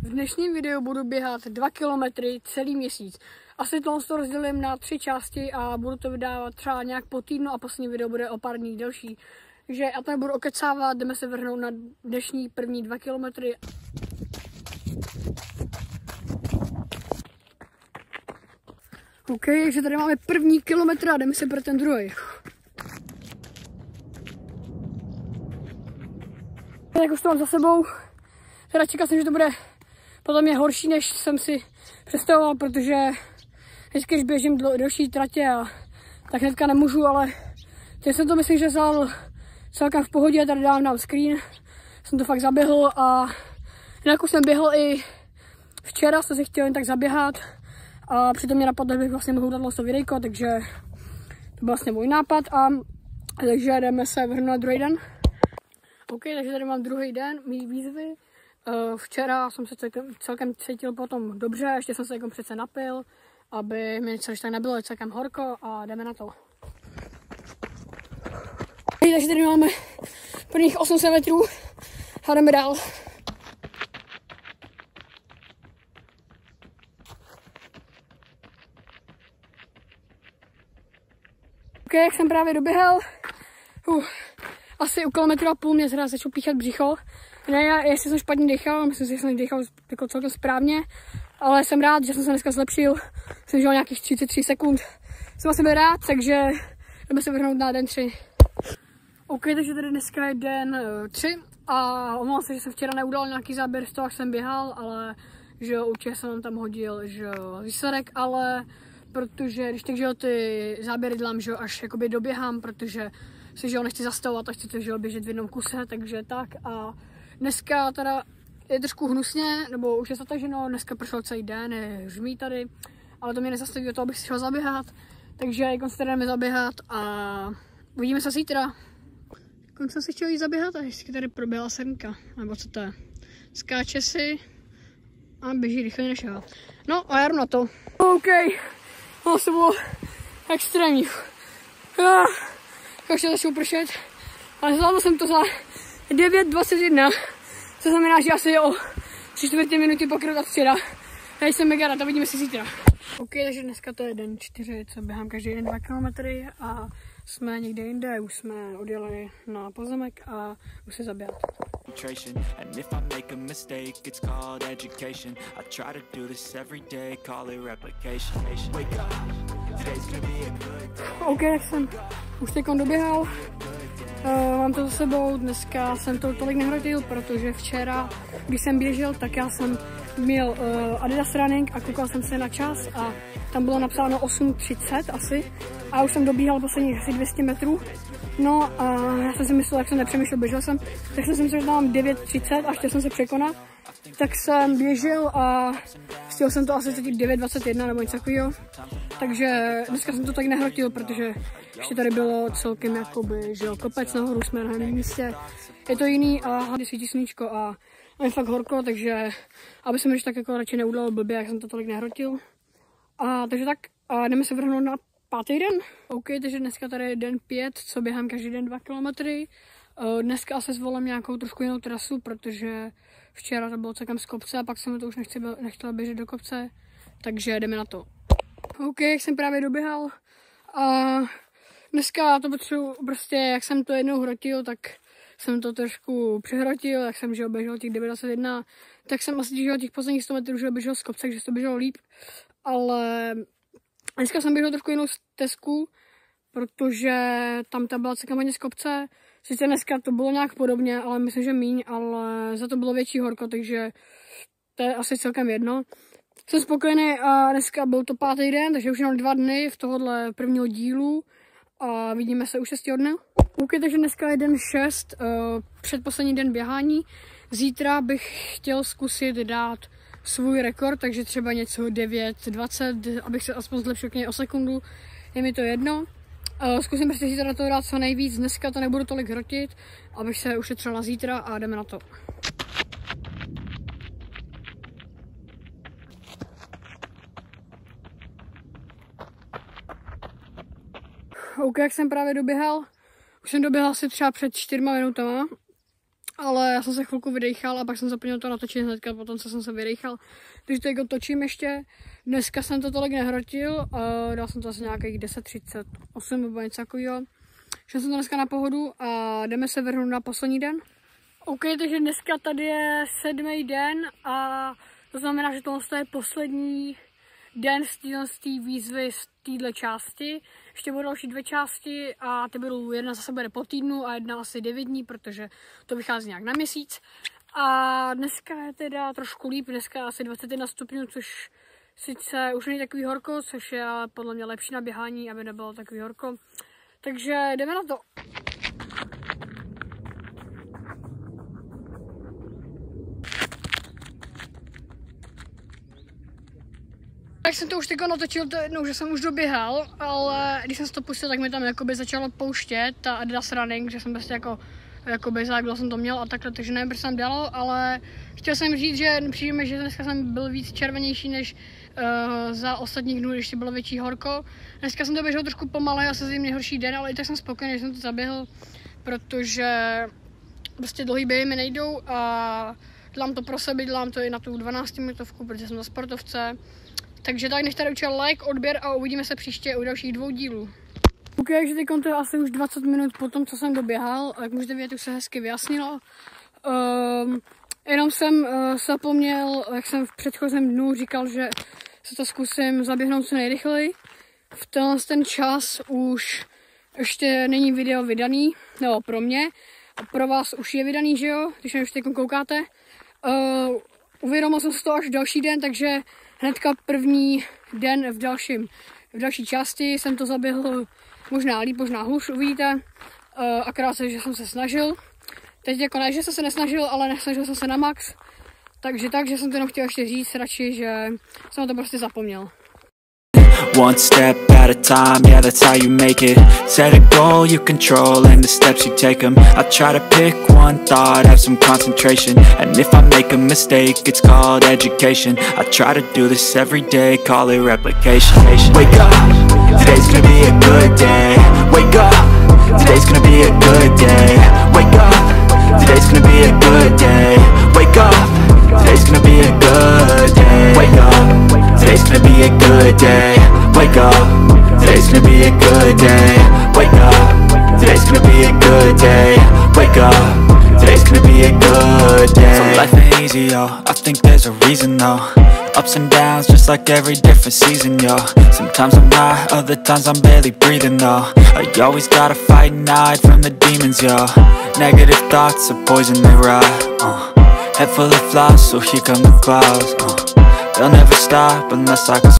V dnešním videu budu běhat 2 kilometry celý měsíc. Asi to rozdělím na 3 části a budu to vydávat třeba nějak po týdnu a poslední video bude o pár dní delší. Takže já to nebudu okecávat, jdeme se vrhnout na dnešní první 2 kilometry. OK, takže tady máme první kilometr a jdeme se pro ten druhý. Tak už to mám za sebou. Teda čekal jsem, že to bude potom je horší, než jsem si představoval, protože vždycky, když běžím delší tratě a tak hnedka nemůžu, ale teď jsem to myslím, že vzal celkem v pohodě, tady dám screen, jsem to fakt zaběhl a jinak už jsem běhl i včera, jsem si chtěl jen tak zaběhat a přitom mě napadlo, že bych vlastně mohl dát to videjko, takže to byl vlastně můj nápad a takže jdeme se vrhnout na druhý den. OK, takže tady mám druhý den, mý výzvy. Včera jsem se celkem cítil potom dobře, ještě jsem se přece napil, aby mi něco tak nebylo, celkem horko a jdeme na to. Takže tady máme prvních 800 metrů a jdeme dál. OK, jak jsem právě doběhal, asi u kilometru a půl mě zhra začal píchat břicho. Ne, ještě jsem špatně dýchal, myslím si, že jsem dýchal jako celkem správně, ale jsem rád, že jsem se dneska zlepšil. Jsem žil nějakých 33 sekund. Jsem asi byl rád, takže jdeme se vrhnout na den 3. OK, takže tady dneska je den 3 a omlouvám se, že jsem včera neudal nějaký záběr z toho, až jsem běhal, ale že určitě jsem tam hodil že výsledek, ale protože když tak, že ty záběry dělám, že až jakoby doběhám, protože si, že nechci zastavovat a chci to, že běžet v jednom kuse, takže tak a dneska teda je trošku hnusně, nebo už je zataženo, dneska prošel celý den, je žmý tady, ale to mě nezastaví od toho, abych si šel zaběhat, takže konce tady jdeme zaběhat a uvidíme se zítra. Konce jsem si chtěl jít zaběhat a ještě tady proběhla semka, nebo co to je, skáče si a běží rychleji než já. No a já jdu na to. OK, no to bylo extrémní. Už se začal pršet, ale zvládl jsem to za 9:21, co znamená, že asi o 3/4 minuty pokryl od včera. Já jsem mega rád a vidíme se zítra. OK, takže dneska to je den 4, co běhám každý den 2 kilometry a jsme někde jinde, už jsme odjeli na pozemek a už se zaběhat. And if I make a mistake, it's called education. I try to do this every day, call it replication. Wake up, today's gonna be a good day. OK, jak jsem už teďkon doběhal, mám to za sebou, dneska jsem to tolik nehrotil, protože včera, když jsem běžel, tak já jsem měl Adidas Running a koukal jsem se na čas a tam bylo napsáno 8:30 asi a už jsem dobíhal posledních asi 200 metrů. No a já jsem si myslel, jak jsem nepřemýšlel, běžel jsem, tak jsem si myslel, že mám 9:30 a chtěl jsem se překonat. Tak jsem běžel a chtěl jsem to asi 9:21 nebo něco takového. Takže dneska jsem to tak nehrotil, protože ještě tady bylo celkem jakoby, že jo, kopec nahoru, jsme na jiném místě. Je to jiný a hlavně svítí sluníčko a je fakt horko, takže aby jsem ještě tak jako radši neudělal blbě, jak jsem to tolik nehrotil. A takže tak a jdeme se vrhnout na 5. den. OK, takže dneska tady je den 5, co běhám každý den 2 kilometry. Dneska asi zvolím nějakou trošku jinou trasu, protože včera to bylo celkem z kopce a pak jsem to už nechtěla běžet do kopce, takže jdeme na to. OK, jak jsem právě doběhal a dneska to potřebuji prostě, jak jsem to jednou hrotil, tak jsem to trošku přehrotil, jak jsem že běžel těch 9:21, tak jsem asi běžel těch posledních 100 metrů, že běžel z kopce, takže to běželo líp, ale dneska jsem běžel trošku jinou stezku, protože tam ta byla celkem hodně z kopce. Sice dneska to bylo nějak podobně, ale myslím, že míň, ale za to bylo větší horko, takže to je asi celkem jedno. Jsem spokojený a dneska byl to 5. den, takže už jenom 2 dny v tohohle prvního dílu a vidíme se u 6. dne. OK, takže dneska je den 6, předposlední den běhání. Zítra bych chtěl zkusit dát svůj rekord, takže třeba něco 9:20, abych se aspoň zlepšil k něj o sekundu, je mi to jedno. Zkusím prostě zítra to dát co nejvíc, dneska to nebudu tolik hrotit, abych se ušetřil na zítra a jdeme na to. OK, jak jsem právě doběhal, už jsem doběhal asi třeba před 4 minutama ale já jsem se chvilku vydechal a pak jsem zapomněl to natočit hnedka potom, co jsem se vydechal. Takže teď ho točím ještě. Dneska jsem to tolik nehrotil, dal jsem to asi nějakých 10:38 nebo něco takového. Šel jsem to dneska na pohodu a jdeme se vrhnout na poslední den. OK, takže dneska tady je 7. den a to znamená, že tohle je poslední den z té výzvy, z téhle části. Ještě budou další 2 části a ty budou, jedna zase bude po týdnu a jedna asi 9 dní, protože to vychází nějak na měsíc. A dneska je teda trošku líp, dneska je asi 21 stupňů, což sice už není takový horko, což je ale podle mě lepší na běhání, aby nebylo takový horko. Takže jdeme na to. Tak jsem to už teď natočil to jednou, že jsem už doběhal, ale když jsem to pustil, tak mi tam jakoby začalo pouštět ta Adidas Running, že jsem prostě jakoby za jak dlouho jsem to měl a takhle, takže nevím, proč jsem dělal, ale chtěl jsem říct, že přijde mi, že dneska jsem byl víc červenější než za ostatních dnů, když bylo větší horko. Dneska jsem to běžel trošku pomalej, asi zimně horší den, ale i tak jsem spokojený, že jsem to zaběhl, protože prostě dlouhý běhy mi nejdou a dělám to pro sebe, dělám to i na tu 12minutovku, protože jsem za sportovce. Takže tak než tady učil like, odběr a uvidíme se příště u dalších 2 dílů. OK, takže teď to je asi už 20 minut po tom, co jsem doběhal, jak můžete vidět, už se hezky vyjasnilo. Jenom jsem zapomněl, jak jsem v předchozím dnu říkal, že se to zkusím zaběhnout co nejrychleji. V ten čas už ještě není video vydaný, nebo pro mě. A pro vás už je vydaný, že jo, když už teď koukáte. Uvědomil jsem si to až další den, takže hnedka první den v další části jsem to zaběhl možná líp, možná hůř, uvidíte. Akorát se, že jsem se snažil. Teď jako ne, že jsem se nesnažil, ale nesnažil jsem se na max. Takže jsem to jenom chtěl ještě říct radši, že jsem na to prostě zapomněl. One step at a time, yeah, that's how you make it. Set a goal you control and the steps you take them. I try to pick one thought, have some concentration. And if I make a mistake, it's called education. I try to do this every day, call it replication. Wake up, today's gonna be a good day. Wake up, today's gonna be a good day. Wake up, today's gonna be a good day. Wake up, today's gonna be a good day. Wake up, today's gonna be a good day. Wake up, today's gonna be a good day. Wake up, today's gonna be a good day. Wake up, today's gonna be a good day. So life ain't easy, yo, I think there's a reason though. Ups and downs, just like every different season, yo. Sometimes I'm high, other times I'm barely breathing though. I always gotta fight and hide from the demons, yo. Negative thoughts are poison, they rot, Head full of flies, so here come the clouds, They'll never stop unless I can